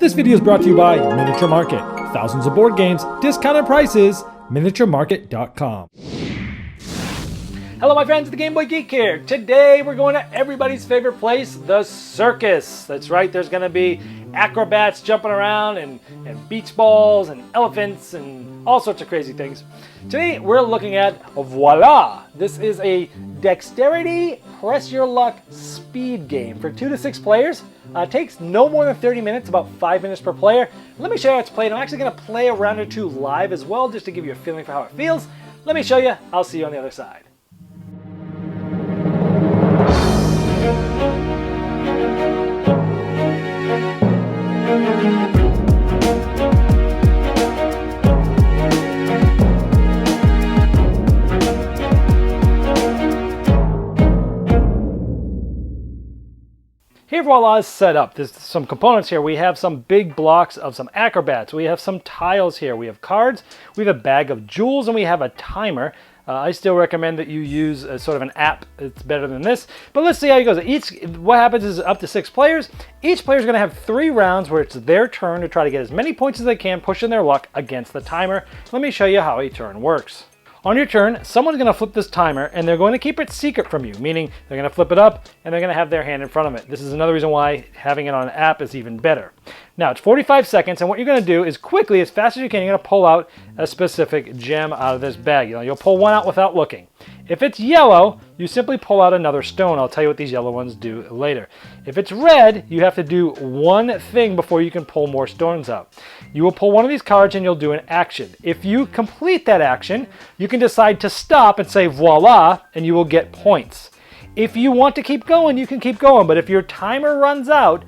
This video is brought to you by Miniature Market. Thousands of board games, discounted prices, miniaturemarket.com. Hello my friends, the Game Boy Geek here. Today we're going to everybody's favorite place, the circus. That's right, there's going to be acrobats jumping around and beach balls and elephants and all sorts of crazy things. Today we're looking at Voila. This is a dexterity, press your luck speed game for 2 to 6 players. It takes no more than 30 minutes, about 5 minutes per player. Let me show you how it's played. I'm actually going to play a round or two live as well, just to give you a feeling for how it feels. Let me show you. I'll see you on the other side. Here Voila is set up. There's some components here. We have some big blocks of some acrobats. We have some tiles here. We have cards. We have a bag of jewels, and we have a timer. I still recommend that you use a sort of an app. It's better than this. But let's see how it goes. What happens is up to 6 players. Each player is going to have 3 rounds where it's their turn to try to get as many points as they can, pushing their luck against the timer. Let me show you how a turn works. On your turn, someone's going to flip this timer, and they're going to keep it secret from you, meaning they're going to flip it up, and they're going to have their hand in front of it. This is another reason why having it on an app is even better. Now, it's 45 seconds, and what you're going to do is quickly, as fast as you can, you're going to pull out a specific gem out of this bag. You'll pull one out without looking. If it's yellow, you simply pull out another stone. I'll tell you what these yellow ones do later. If it's red, you have to do one thing before you can pull more stones out. You will pull one of these cards and you'll do an action. If you complete that action, you can decide to stop and say voila, and you will get points. If you want to keep going, you can keep going, but if your timer runs out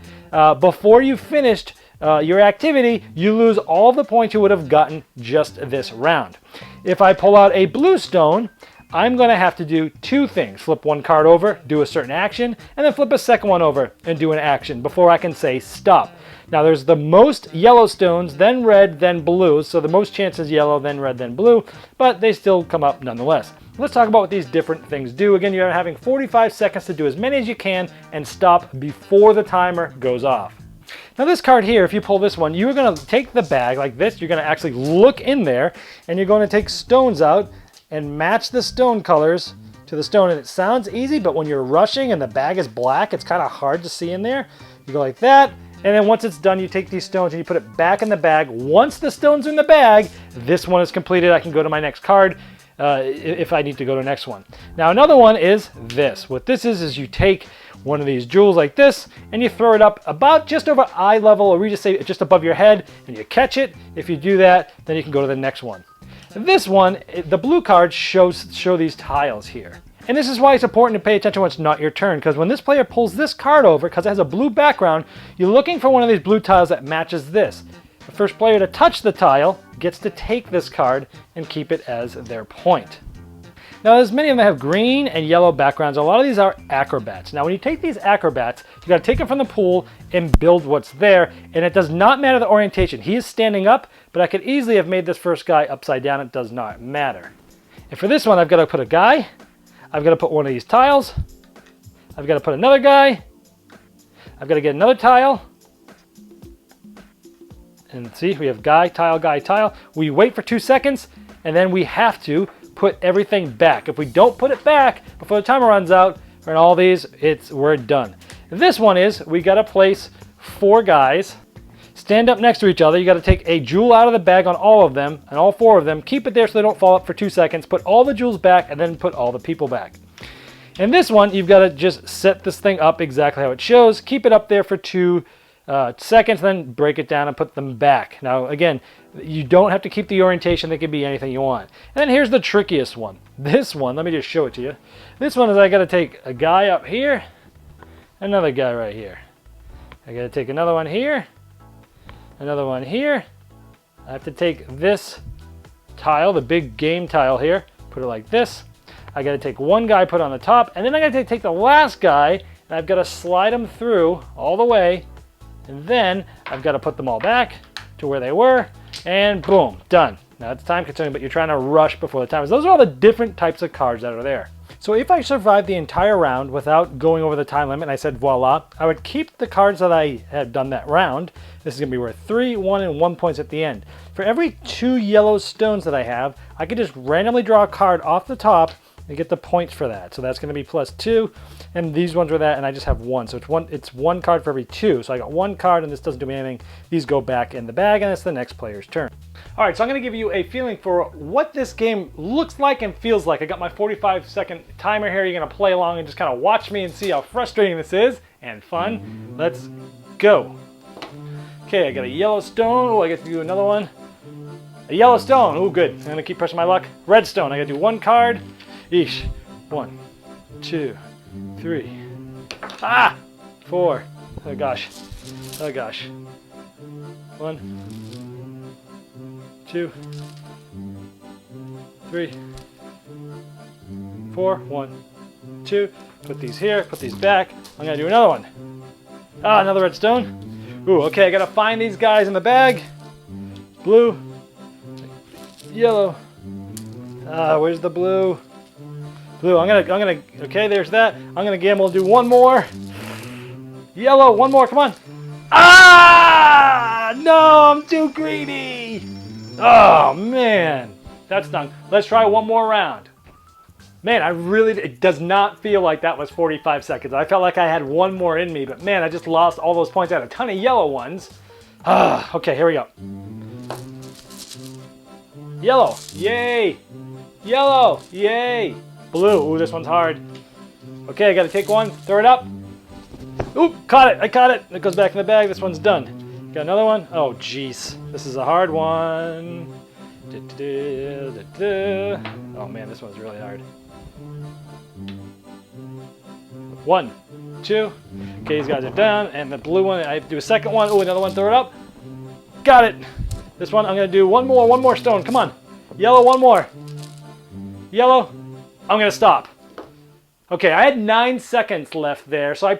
before you finished your activity, you lose all the points you would have gotten just this round. If I pull out a blue stone, I'm going to have to do 2 things. Flip one card over, do a certain action, and then flip a second one over and do an action before I can say stop. Now there's the most yellow stones, then red, then blue, so the most chances yellow, then red, then blue, but they still come up nonetheless. Let's talk about what these different things do. Again, you're having 45 seconds to do as many as you can and stop before the timer goes off. Now this card here, if you pull this one, you're going to take the bag like this, you're going to actually look in there, and you're going to take stones out and match the stone colors to the stone. And it sounds easy, but when you're rushing and the bag is black, it's kind of hard to see in there. You go like that, and then once it's done, you take these stones and you put it back in the bag. Once the stones are in the bag, this one is completed. I can go to my next card if I need to go to the next one. Now another one is this. What this is you take one of these jewels like this and you throw it up about just over eye level, or we just say just above your head, and you catch it. If you do that, then you can go to the next one. This one, the blue cards show these tiles here. And this is why it's important to pay attention when it's not your turn, because when this player pulls this card over, because it has a blue background, you're looking for one of these blue tiles that matches this. The first player to touch the tile gets to take this card and keep it as their point. Now, there's many of them that have green and yellow backgrounds. A lot of these are acrobats. Now, when you take these acrobats, you got to take them from the pool and build what's there. And it does not matter the orientation. He is standing up, but I could easily have made this first guy upside down. It does not matter. And for this one, I've got to put a guy. I've got to put one of these tiles. I've got to put another guy. I've got to get another tile. And see, we have guy, tile. We wait for 2 seconds, and then we have to put everything back. If we don't put it back before the timer runs out, and all these, we're done. This one is, we got to place 4 guys, stand up next to each other. You got to take a jewel out of the bag on all of them, and all 4 of them. Keep it there so they don't fall up for 2 seconds. Put all the jewels back, and then put all the people back. And this one, you've got to just set this thing up exactly how it shows. Keep it up there for 2 seconds, then break it down and put them back. Now, again, you don't have to keep the orientation. They can be anything you want. And then here's the trickiest one. This one, let me just show it to you. This one is I got to take a guy up here, another guy right here. I got to take another one here, another one here. I have to take this tile, the big game tile here, put it like this. I got to take one guy, put it on the top, and then I got to take the last guy, and I've got to slide them through all the way, and then I've got to put them all back to where they were, and boom, done. Now it's time consuming, but you're trying to rush before the time. Those are all the different types of cards that are there. So if I survived the entire round without going over the time limit, and I said voila, I would keep the cards that I had done that round. This is going to be worth 3, 1, and 1 points at the end. For every 2 yellow stones that I have, I could just randomly draw a card off the top and get the points for that. So that's going to be +2, and these ones were that, and I just have 1. So it's one card for every 2. So I got 1 card, and this doesn't do me anything. These go back in the bag, and it's the next player's turn. All right, so I'm going to give you a feeling for what this game looks like and feels like. I got my 45-second timer here. You're going to play along and just kind of watch me and see how frustrating this is and fun. Let's go. Okay, I got a yellow stone. Oh, I get to do another one. A yellow stone. Oh, good. I'm going to keep pressing my luck. Red stone. I got to do 1 card. Eesh. 1, 2, 3. 4. Oh, gosh. Oh, gosh. 1, 2, 3, 4. 1, 2. Put these here. Put these back. I'm going to do another one. Another red stone. Ooh, okay, I got to find these guys in the bag. Blue. Yellow. Where's the blue? Blue. I'm gonna. Okay, there's that. I'm gonna gamble and do 1 more. Yellow. 1 more. Come on. No, I'm too greedy. Oh man, that's done. Let's try 1 more round. Man, it does not feel like that was 45 seconds. I felt like I had 1 more in me, but man, I just lost all those points. I had a ton of yellow ones. Okay, here we go. Yellow, yay. Yellow, yay. Blue, ooh, this one's hard. Okay, I gotta take 1, throw it up. Ooh, caught it, I caught it. It goes back in the bag, this one's done. Got another one? Oh, jeez. This is a hard one. Oh man, this one's really hard. 1, 2. Okay, these guys are done. And the blue one, I have to do a second one. Oh, another one, throw it up. Got it. This one, I'm gonna do 1 more stone. Come on. Yellow, 1 more. Yellow, I'm gonna stop. Okay, I had 9 seconds left there, so I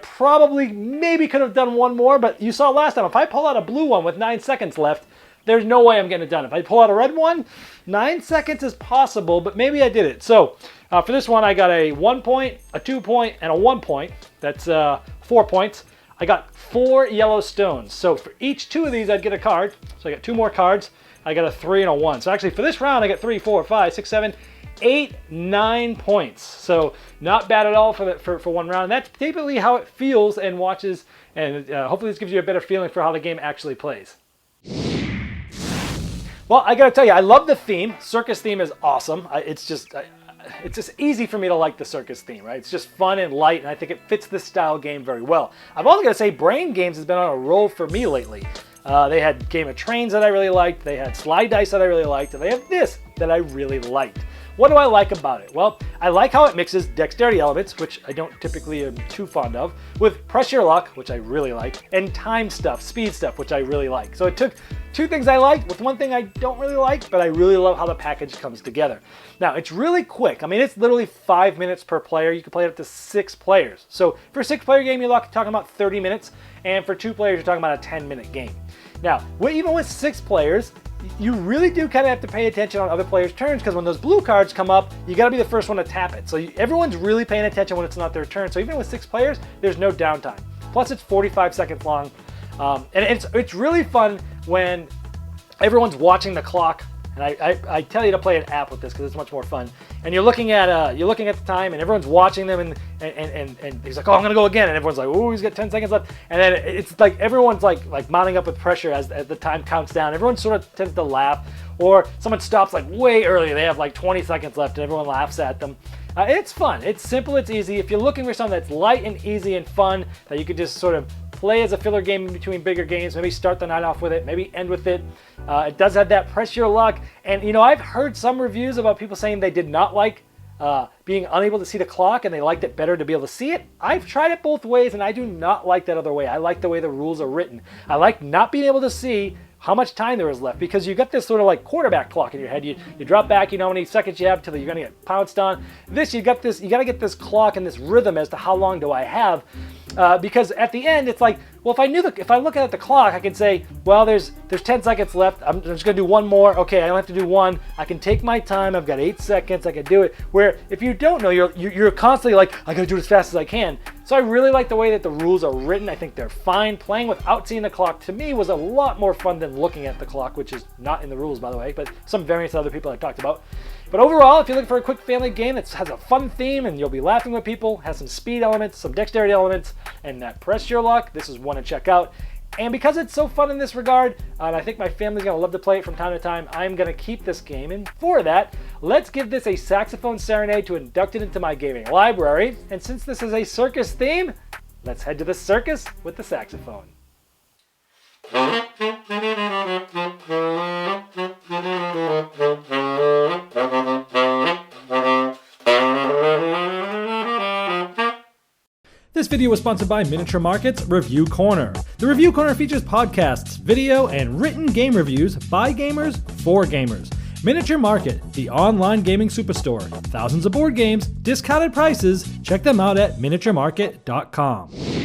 maybe could have done 1 more, but you saw last time, if I pull out a blue one with 9 seconds left, there's no way I'm getting it done. If I pull out a red one, 9 seconds is possible, but maybe I did it. So for this one, I got a 1 point, a 2 point, and a 1 point. That's 4 points. I got 4 yellow stones. So for each 2 of these, I'd get a card. So I got 2 more cards. I got a 3 and a 1. So actually for this round, I got 3, 4, 5, 6, 7, 8, 9 points. So not bad at all for 1 round. And that's typically how it feels and watches. And hopefully this gives you a better feeling for how the game actually plays. Well, I gotta tell you, I love the theme. Circus theme is awesome. It's just easy for me to like the circus theme, right? It's just fun and light, and I think it fits this style game very well. I've also got to say, Brain Games has been on a roll for me lately. They had Game of Trains that I really liked. They had Slide Dice that I really liked, and they have this that I really liked. What do I like about it? Well, I like how it mixes dexterity elements, which I don't typically am too fond of, with press your luck, which I really like, and time stuff, speed stuff, which I really like. So it took 2 things I liked with 1 thing I don't really like, but I really love how the package comes together. Now, it's really quick. I mean, it's literally 5 minutes per player. You can play it up to 6 players. So for a 6-player game, you're talking about 30 minutes, and for 2 players, you're talking about a 10-minute game. Now, even with 6 players, you really do kind of have to pay attention on other players' turns, because when those blue cards come up, you got to be the first one to tap it. So everyone's really paying attention when it's not their turn. So even with 6 players, there's no downtime. Plus, it's 45 seconds long, and it's really fun when everyone's watching the clock. And I tell you to play an app with this because it's much more fun. And you're looking at the time, and everyone's watching them, and he's like, oh, I'm gonna go again, and everyone's like, oh, he's got 10 seconds left, and then it's like everyone's like mounting up with pressure as the time counts down. Everyone sort of tends to laugh, or someone stops like way early. They have like 20 seconds left, and everyone laughs at them. It's fun. It's simple. It's easy. If you're looking for something that's light and easy and fun that you could just sort of play as a filler game in between bigger games, maybe start the night off with it, maybe end with it. It does have that press your luck. And you know, I've heard some reviews about people saying they did not like being unable to see the clock, and they liked it better to be able to see it. I've tried it both ways, and I do not like that other way. I like the way the rules are written. I like not being able to see how much time there is left, because you got this sort of like quarterback clock in your head. You drop back, you know how many seconds you have till you're gonna get pounced on. This, you gotta get this clock and this rhythm as to how long do I have, because at the end it's like, well, if I look at the clock, I can say, well, there's 10 seconds left. I'm just gonna do one more. Okay, I don't have to do one. I can take my time. I've got 8 seconds. I can do it. Where if you don't know, you're constantly like, I gotta do it as fast as I can. So I really like the way that the rules are written. I think they're fine. Playing without seeing the clock to me was a lot more fun than looking at the clock, which is not in the rules, by the way, but some variants that other people have talked about. But overall, if you're looking for a quick family game that has a fun theme and you'll be laughing with people, has some speed elements, some dexterity elements, and that press your luck, this is one to check out. And because it's so fun in this regard, and I think my family's going to love to play it from time to time, I'm going to keep this game. And for that, let's give this a saxophone serenade to induct it into my gaming library. And since this is a circus theme, let's head to the circus with the saxophone. This video was sponsored by Miniature Market's Review Corner. The Review Corner features podcasts, video, and written game reviews by gamers for gamers. Miniature Market, the online gaming superstore. Thousands of board games, discounted prices. Check them out at miniaturemarket.com.